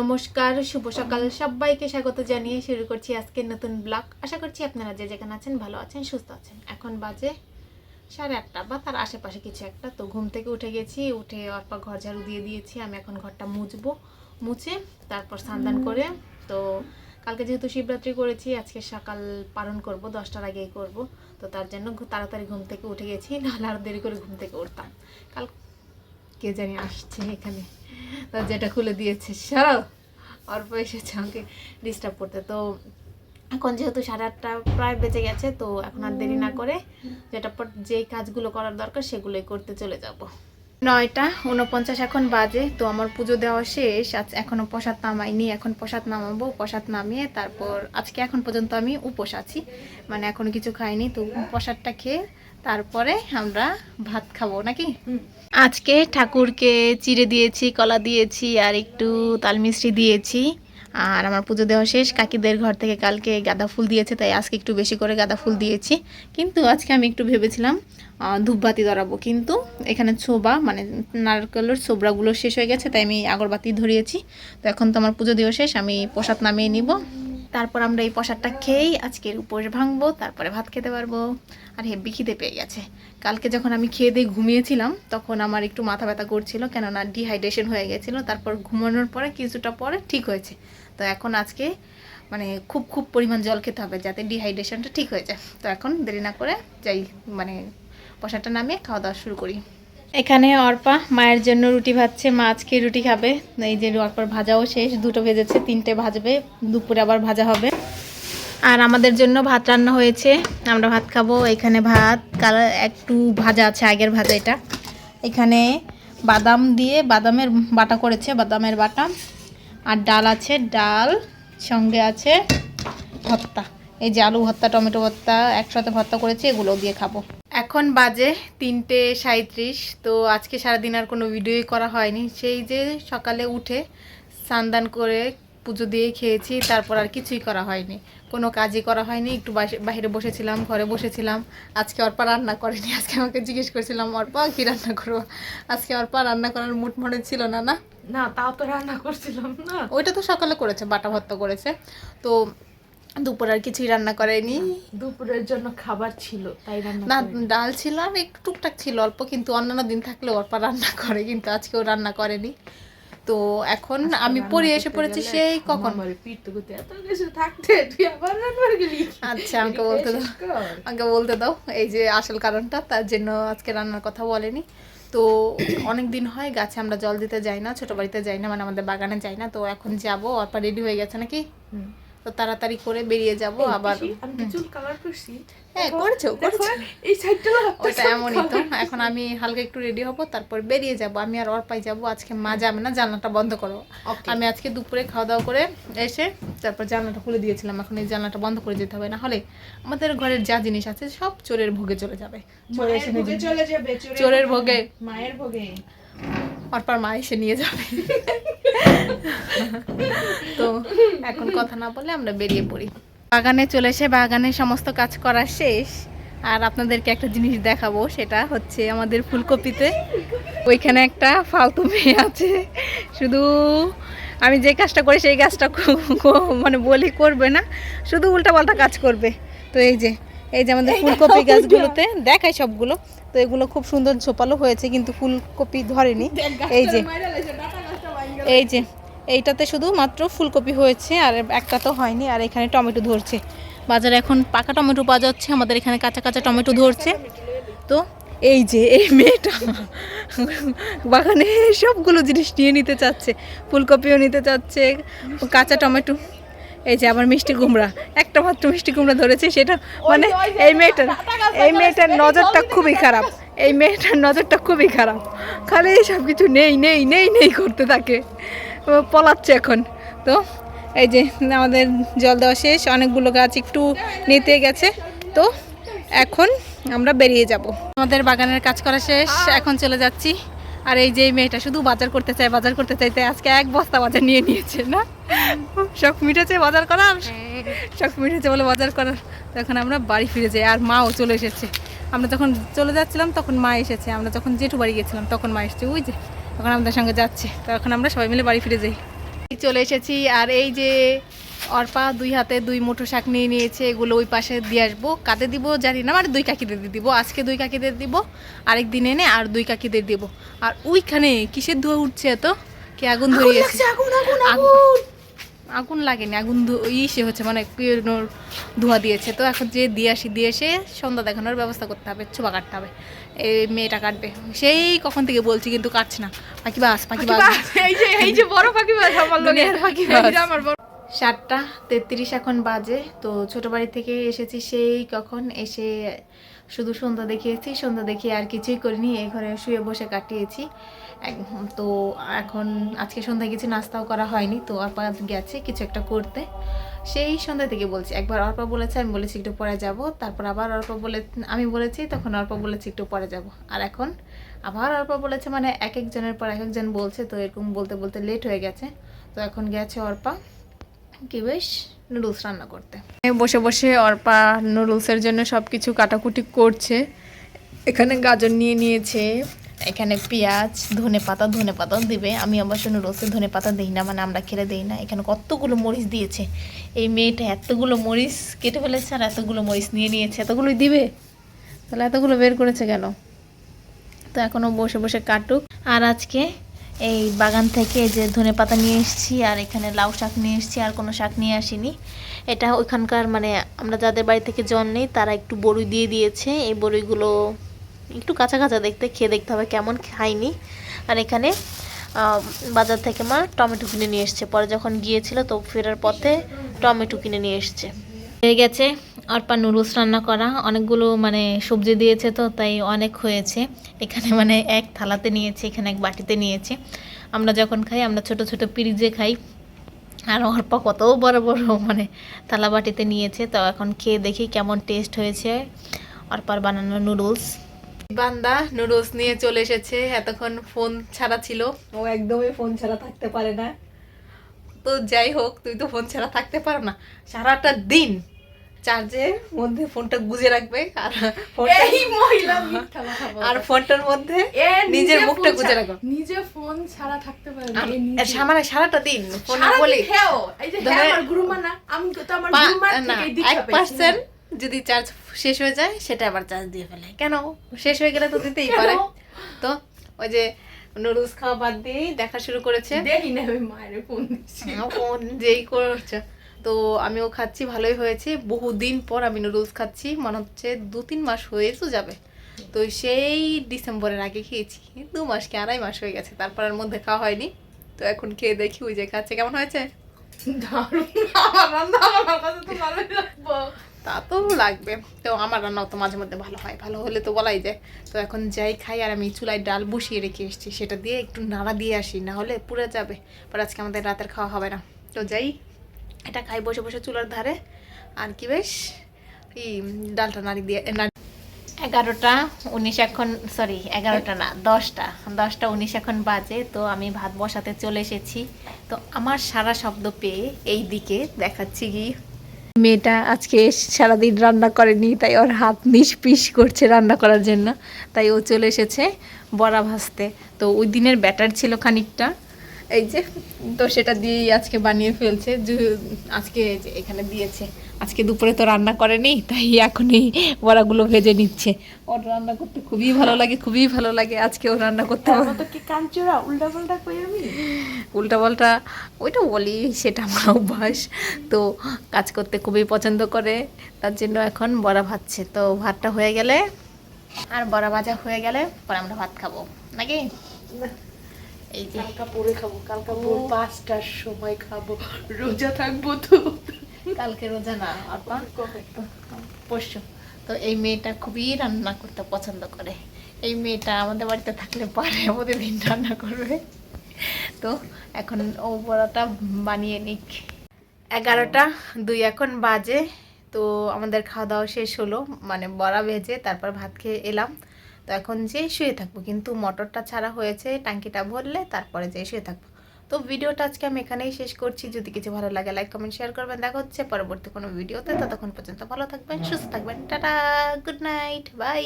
নমস্কার, শুভ সকাল সবাইকে স্বাগত জানিয়ে শুরু করছি আজকের নতুন ব্লগ। আশা করছি আপনারা যে যেখানে আছেন ভালো আছেন, সুস্থ আছেন। এখন বাজে 8:30 বা তার আশেপাশে কিছু একটা। তো ঘুম থেকে উঠে গেছি, উঠে অর্পা ঘর ঝাড়ু দিয়ে দিয়েছি। আমি এখন ঘরটা মুছে তারপর স্নান করে, তো কালকে যেহেতু শিবরাত্রি করেছি, আজকে সকাল পালন করব, 10টার আগেই করব। তো তার জন্য তাড়াতাড়ি ঘুম থেকে উঠে গেছি, নাহলে আরও দেরি করে ঘুম থেকে উঠতাম। কাল কে জানি আসছে এখানে, দরজাটা খুলে দিয়েছে, সরো। অল্প এসেছে আমাকে ডিস্টার্ব করতে। তো এখন যেহেতু 8:30 প্রায় বেজে গেছে, তো এখন আর দেরি না করে যেটাপট যেই কাজগুলো করার দরকার সেগুলোই করতে চলে যাব। 9:49 এখন বাজে। তো আমার পুজো দেওয়া শেষ, আজ এখনও প্রসাদ নামাইনি। এখন প্রসাদ নামাবো, প্রসাদ নামিয়ে তারপর আজকে এখন পর্যন্ত আমি উপোস আছি, মানে এখনো কিছু খাইনি। তো প্রসাদটা খেয়ে তারপরে আমরা ভাত খাবো নাকি। আজকে ঠাকুরকে চিড়ে দিয়েছি, কলা দিয়েছি আর একটু তাল মিষ্টি দিয়েছি। আর আমার পুজো দেওয়া শেষ। কাকিদের ঘর থেকে কালকে গাঁদা ফুল দিয়েছে, তাই আজকে একটু বেশি করে গাঁদা ফুল দিয়েছি। কিন্তু আজকে আমি একটু ভেবেছিলাম ধূপবাতি ধরাবো, কিন্তু এখানে ছোবা মানে নারকেলের ছোবড়াগুলো শেষ হয়ে গেছে, তাই আমি আগরবাতি ধরিয়েছি। তো এখন তো আমার পুজো দেওয়া শেষ, আমি প্রসাদ নামিয়ে নিব। তারপর আমরা এই প্রসাদটা খেয়েই আজকের উপোস ভাঙবো, তারপরে ভাত খেতে পারবো। আর হেব্বি খিদে পেয়ে গেছে। কালকে যখন আমি খেয়ে দিয়ে ঘুমিয়েছিলাম তখন আমার একটু মাথা ব্যথা করছিল, কেননা ডিহাইড্রেশন হয়ে গেছিলো। তারপর ঘুমানোর পরে কিছুটা পরে ঠিক হয়েছে। তো এখন আজকে মানে খুব পরিমাণ জল খেতে হবে যাতে ডিহাইড্রেশনটা ঠিক হয়ে যায়। তো এখন দেরি না করে যাই, মানে প্রসাদটা নামিয়ে খাওয়া দাওয়া শুরু করি। এখানে অর্পা মায়ের জন্য রুটি ভাজছে, মা আজকে রুটি খাবে। এই যে অর্পার ভাজাও শেষ, 2টো ভেজেছে, 3টে ভাজবে, দুপুরে আবার ভাজা হবে। আর আমাদের জন্য ভাত রান্না হয়েছে, আমরা ভাত খাবো। এখানে ভাত কালার একটু ভাজা আছে, আগের ভাজা এটা। এখানে বাদাম দিয়ে বাদামের বাটা করেছে, বাদামের বাটা। আর ডাল আছে, ডাল সঙ্গে আছে ভর্তা। এই যে আলু ভর্তা, টমেটো ভর্তা একসাথে ভর্তা করেছি, এগুলো দিয়ে খাবো। এখন বাজে 3:37। তো আজকে সারাদিন আর কোনো ভিডিওই করা হয়নি। সেই যে সকালে উঠে স্নান করে পুজো দিয়ে খেয়েছি, তারপর আর কিছুই করা হয়নি, কোনো কাজই করা হয়নি। একটু বাইরে বসেছিলাম, ঘরে বসেছিলাম। আজকে অর্পা রান্না করেনি। আজকে আমাকে জিজ্ঞেস করেছিলাম, অর্পা কী রান্না করবো? আজকে অর্পা রান্না করার মুড মনে ছিল না। না, তাও তো রান্না করছিলাম না। ওইটা তো সকালে করেছে, বাটা ভর্তা করেছে। তো দুপুর আর কিছুই রান্না করেনি। দুপুরের জন্য খাবার ছিল তাই রান্না না, করিনি। ডাল ছিল আর একটু টুকটাক ছিল অল্প, কিন্তু অন্যান্য দিন থাকলে অর্পা রান্না করে, কিন্তু আজকেও রান্না করেনি। তো এখন আমি পড়ে এসে পড়েছি সেই কখন। আমার পিঠ তো করতে এত কিছু থাকতে তুই আবার রান্না গেলি। আচ্ছা, আমাকে বলতে দাও এই যে আসল কারণটা, তার জন্য আজকে রান্নার কথা বলেনি। তো অনেক দিন হয় গাছে আমরা জল দিতে যাই না, ছোট বাড়িতে যাই না, মানে আমাদের বাগানে যাই না। তো এখন যাব, অর্পা রেডি হয়ে গেছে নাকি, তো তাড়াতাড়ি করে বেরিয়ে যাব। আবার আমি চুল কালার করছি। হ্যাঁ, করেছো। এই সাইডটা ওইটা এমনই তো। এখন আমি হালকা একটু রেডি হব, তারপর বেরিয়ে যাব। আমি আর অর্পাই যাব। আজকে মা যাবে না, জানলাটা বন্ধ করো। আমি আজকে দুপুরে খাওয়া দাওয়া করে এসে তারপর জানলাটা খুলে দিয়েছিলাম। এখন এই জানলাটা বন্ধ করে যেতে হবে, না হলে আমাদের ঘরের যা জিনিস আছে সব চোরের ভোগে চলে যাবে। চোরের ভোগে, মায়ের ভোগে অর্পার মা এসে নিয়ে যাবে। তো এখন কথা না বলে আমরা বেরিয়ে পড়ি। বাগানে চলে এসে বাগানের সমস্ত কাজ করা শেষ। আর আপনাদেরকে একটা জিনিস দেখাবো, সেটা হচ্ছে আমাদের ফুলকপিতে ওইখানে একটা ফালতু মেয়ে আছে। শুধু আমি যে কাজটা করি সেই কাজটা মানে বলি করবে না, শুধু উল্টাপাল্টা কাজ করবে। তো এই যে আমাদের ফুলকপি গাছগুলোতে দেখায় সবগুলো, তো এগুলো খুব সুন্দর ঝোপালো হয়েছে, কিন্তু ফুলকপি ধরেনি। এই যে এইটাতে শুধু মাত্র ফুলকপি হয়েছে, আর একটা তো হয়নি। আর এখানে টমেটো ধরছে। বাজারে এখন পাকা টমেটো পাওয়া যাচ্ছে, আমাদের এখানে কাঁচা কাঁচা টমেটো ধরছে। তো এই যে এই মেয়েটা বাগানে সবগুলো জিনিস নিয়ে নিতে চাচ্ছে, ফুলকপিও নিতে চাচ্ছে, কাঁচা টমেটো। এই যে আবার মিষ্টি কুমড়া, একটা মাত্র মিষ্টি কুমড়া ধরেছে, সেটা মানে এই মেয়েটার নজরটা খুবই খারাপ। এই মেয়েটার নজরটা খুবই খারাপ, খালি সব কিছু নেই করতে থাকে, পলাচ্ছে এখন। তো এই যে আমাদের জল দেওয়া শেষ, অনেকগুলো গাছ একটু নিতে গেছে। তো এখন আমরা বেরিয়ে যাব। আমাদের বাগানের কাজ করা শেষ, এখন চলে যাচ্ছি। আর এই যে মেয়েটা শুধু বাজার করতে চায়, তাই আজকে 1 বস্তা বাজার নিয়ে নিয়েছে। না, শখ মিটেছে বাজার করার, শখ মিটেছে বলে বাজার করার। তখন আমরা বাড়ি ফিরে যাই, আর মাও চলে এসেছে। আমরা যখন চলে যাচ্ছিলাম তখন মা এসেছে, আমরা যখন জেঠু বাড়ি গেছিলাম তখন মা এসেছে, ওই যে তখন আমাদের সঙ্গে যাচ্ছে। তখন আমরা সবাই মিলে বাড়ি ফিরে যাই। চলে এসেছি আর এই যে অর্পা 2 হাতে 2 মুঠো শাক নিয়ে নিয়েছে, এগুলো ওই পাশে দিয়ে আসবো। কাতে দিব জানি না, মানে 2 কাকিদের দিয়ে দিব। আজকে 2 কাকিদের দিব, আরেক দিন এনে আর 2 কাকিদের দিব। আর ওইখানে কিসের ধোঁয়া উঠছে এত? কি আগুন ধরিয়েছে? আগুন লাগেনি, আগুন ইসে হচ্ছে, মানে ধোঁয়া দিয়েছে। তো এখন যে দিয়ে এসে সন্ধ্যা দেখানোর ব্যবস্থা করতে হবে, ছোপা কাটতে হবে। এই মেয়েটা কাটবে, সেই কখন থেকে বলছি কিন্তু কাটছে না। পাখি বাস এই যে বড় পাখি বাস আমার লগে পাখি আমার বড় 7:33 এখন বাজে। তো ছোট বাড়ি থেকে এসেছি সেই কখন, এসে শুধু সন্ধ্যা দেখিয়েছি, সন্ধ্যা দেখিয়ে আর কিছুই করিনি, এই ঘরে শুয়ে বসে কাটিয়েছি। তো এখন আজকে সন্ধ্যায় কিছু নাস্তাও করা হয়নি, তো অর্পা গেছে কিছু একটা করতে। সেই সন্ধ্যা থেকে বলছি, একবার অর্পা বলেছে, আমি বলেছি একটু পরে যাব, তারপর আবার আমি বলেছি, তখন অর্পা বলেছি একটু পরে যাব, আর এখন আবার অর্পা বলেছে, মানে এক একজনের পর এক একজন বলছে, তো এরকম বলতে বলতে লেট হয়ে গেছে। তো এখন গেছে অর্পা কি বেশ নুডলস রান্না করতে। বসে বসে অর্পা নুডলসের জন্য সব কিছু কাটাকুটি করছে। এখানে গাজর নিয়ে নিয়েছে, এখানে পেঁয়াজ, ধনে পাতা দিবে। আমি অবশ্য নুডলসে ধনে পাতা দিই না, মানে আমরা খেলে দিই না। এখানে কতগুলো মরিচ দিয়েছে এই মেয়েটা, এতগুলো মরিচ কেটে ফেলেছে আর এতগুলো মরিচ নিয়ে নিয়েছে। এতগুলোই দিবে, তাহলে এতগুলো বের করেছে কেন? তো এখনও বসে বসে কাটুক। আর আজকে এই বাগান থেকে যে ধনে পাতা নিয়ে এসেছি, আর এখানে লাউ শাক নিয়ে এসেছি, আর কোনো শাক নিয়ে আসিনি। এটা ওইখানকার, মানে আমরা যাদের বাড়ি থেকে জন নেই তারা একটু বড়ি দিয়ে দিয়েছে। এই বড়িগুলো একটু কাঁচা কাঁচা দেখতে, খেয়ে দেখতে হবে কেমন, খাইনি। আর এখানে বাজার থেকে মা টমেটো কিনে নিয়ে এসছে, পরে যখন গিয়েছিল তো ফেরার পথে টমেটো কিনে নিয়ে এসছে। হয়ে গেছে অর্পা নুডলস রান্না করা, অনেকগুলো মানে সবজি দিয়েছে তো তাই অনেক হয়েছে। এখানে মানে এক থালাতে নিয়েছে, এখানে এক বাটিতে নিয়েছে। আমরা যখন খাই আমরা ছোট ছোট পিরিজে খাই, আর অর্পা কত বড় বড় মানে থালা বাটিতে নিয়েছে। তো এখন খেয়ে দেখি কেমন টেস্ট হয়েছে অর্পার বানানো নুডলস। বান্দা নুডলস নিয়ে চলে এসেছে, এতক্ষণ ফোন ছাড়া ছিল, ও একদমই ফোন ছাড়া থাকতে পারে না। তো যাই হোক, তুই তো ফোন ছাড়া থাকতে পারো না, সারাটা দিন চার্জের মধ্যে ফোনটা গুজে রাখবে, আর আর ফোনটার মধ্যে নিজের মুখটা গুজে রাখো। নিজে ফোন ছাড়া থাকতে পারে না, মানে সারাটা দিন ফোন বলি। এই যে আমার গুরুমা না, আমি তো আমার গুরুমার থেকে দীক্ষা পেয়েছি। 1% যদি চার্জ শেষ হয়ে যায় সেটা আবার চার্জ দিয়ে ফেলে। কেন? শেষ হয়ে গেলে তো দিতেই পারে। তো ওই যে নুডলস খাওয়া বাদ দিয়ে দেখা শুরু করেছে। দেখি না আমি মায়ের ফোন দিচ্ছি, ফোন যেই করছে। তো আমিও খাচ্ছি, ভালোই হয়েছে। বহুদিন পর আমি নুডলস খাচ্ছি, মনে হচ্ছে 2-3 মাস হয়েও যাবে। তো সেই ডিসেম্বরের আগে খেয়েছি, 2 মাস কি 2.5 মাস হয়ে গেছে, তারপর আর মধ্যে খাওয়া হয়নি। তো এখন খেয়ে দেখি ওই যে খাচ্ছে কেমন হয়েছে। তা তো লাগবে, তো আমার রান্নাও তো মাঝে মধ্যে ভালো হয়, ভালো হলে তো বলাই যায়। তো এখন যাই খাই, আর আমি চুলায় ডাল বসিয়ে রেখে এসেছি, সেটা দিয়ে একটু নাড়া দিয়ে আসি, না হলে পুড়ে যাবে। পর আজকে আমাদের রাতের খাওয়া হবে না। তো যাই এটা খাই বসে বসে চুলার ধারে, আর কি বেশ এই ডালটা নাড়ি দিয়ে 11:19 এখন, সরি 11টা না 10:19 এখন বাজে। তো আমি ভাত বসাতে চলে এসেছি। তো আমার সারা শব্দ পেয়ে এই দিকে দেখাচ্ছি কি মেয়েটা আজকে সারাদিন রান্না করেনি, তাই ওর হাত নিষ্পিস করছে রান্না করার জন্য, তাই ও চলে এসেছে বড়া ভাজতে। তো ওই দিনের ব্যাটার ছিল খানিকটা, এই যে, তো সেটা দিয়েই আজকে বানিয়ে ফেলছে। আজকে যে এখানে দিয়েছে, আজকে দুপুরে তো রান্না করেনি, তাই এখনই বড়াগুলো ভেজে নিচ্ছে। ওর রান্না করতে খুবই ভালো লাগে, খুবই ভালো লাগে। আজকে ও রান্না করতে কি কাঞ্চুরা উল্টাপাল্টা কই আমি উল্টাপাল্টা ওইটা বলি, সেটা আমার অভ্যাস। তো কাজ করতে খুবই পছন্দ করে, তার জন্য এখন বড়া ভাজছে। তো ভাতটা হয়ে গেলে আর বড়া ভাজা হয়ে গেলে পরে আমরা ভাত খাবো নাকি? এই যে কালকা পরে খাবো, কালকা ভোর 5টার সময় খাবো, রোজা থাকবো তো। কালকে রোজা না, অর্পা পরশু। তো এই মেয়েটা খুবই রান্না করতে পছন্দ করে। এই মেয়েটা আমাদের বাড়িতে থাকলে পারে প্রতিদিন রান্না করবে। তো এখন ও বড়াটা বানিয়ে নিক। 11:02 এখন বাজে। তো আমাদের খাওয়া দাওয়া শেষ হলো, মানে বড়া ভেজে তারপর ভাত খেয়ে এলাম। তো এখন যেয়ে শুয়ে থাকবো, কিন্তু মোটরটা ছাড়া হয়েছে, ট্যাঙ্কিটা ভরলে তারপরে যেয়ে শুয়ে থাকবো। তো ভিডিওটা আজকে আমি এখানেই শেষ করছি। যদি কিছু ভালো লাগে লাইক কমেন্ট শেয়ার করবেন। দেখা হচ্ছে পরবর্তী কোনো ভিডিওতে। ততক্ষণ পর্যন্ত ভালো থাকবেন, সুস্থ থাকবেন। Tata, good night, by.